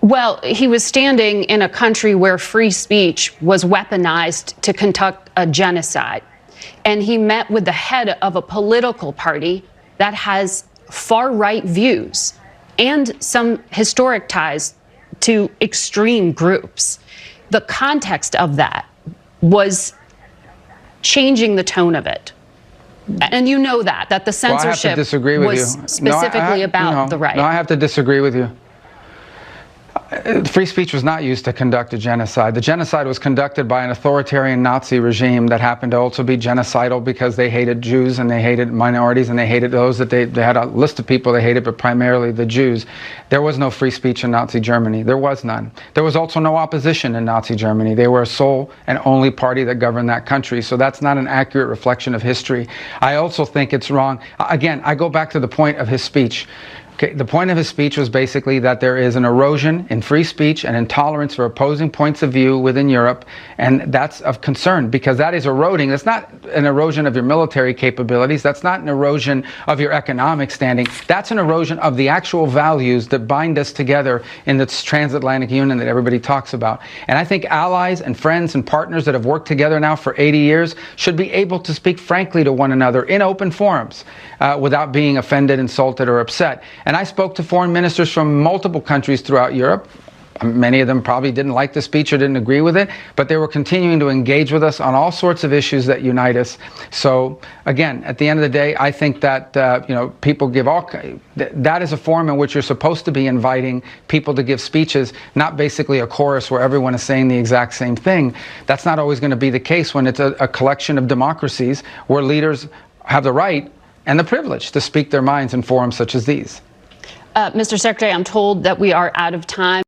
Well, he was standing in a country where free speech was weaponized to conduct a genocide. And he met with the head of a political party that has far-right views and some historic ties to extreme groups. The context of that was changing the tone of it. And you know that the censorship was specifically about the right. No, I have to disagree with you. Free speech was not used to conduct a genocide. The genocide was conducted by an authoritarian Nazi regime that happened to also be genocidal because they hated Jews and they hated minorities and they hated those that they had a list of people they hated, but primarily the Jews. There was no free speech in Nazi Germany. There was none. There was also no opposition in Nazi Germany. They were a sole and only party that governed that country. So that's not an accurate reflection of history. I also think it's wrong. Again, I go back to the point of his speech. Okay, the point of his speech was basically that there is an erosion in free speech and intolerance for opposing points of view within Europe, and that's of concern because that is eroding. That's not an erosion of your military capabilities. That's not an erosion of your economic standing. That's an erosion of the actual values that bind us together in this transatlantic union that everybody talks about. And I think allies and friends and partners that have worked together now for 80 years should be able to speak frankly to one another in open forums without being offended, insulted, or upset. And I spoke to foreign ministers from multiple countries throughout Europe. Many of them probably didn't like the speech or didn't agree with it, but they were continuing to engage with us on all sorts of issues that unite us. So again, at the end of the day, I think that people give that is a forum in which you're supposed to be inviting people to give speeches, not basically a chorus where everyone is saying the exact same thing. That's not always going to be the case when it's a collection of democracies where leaders have the right and the privilege to speak their minds in forums such as these. Mr. Secretary, I'm told that we are out of time.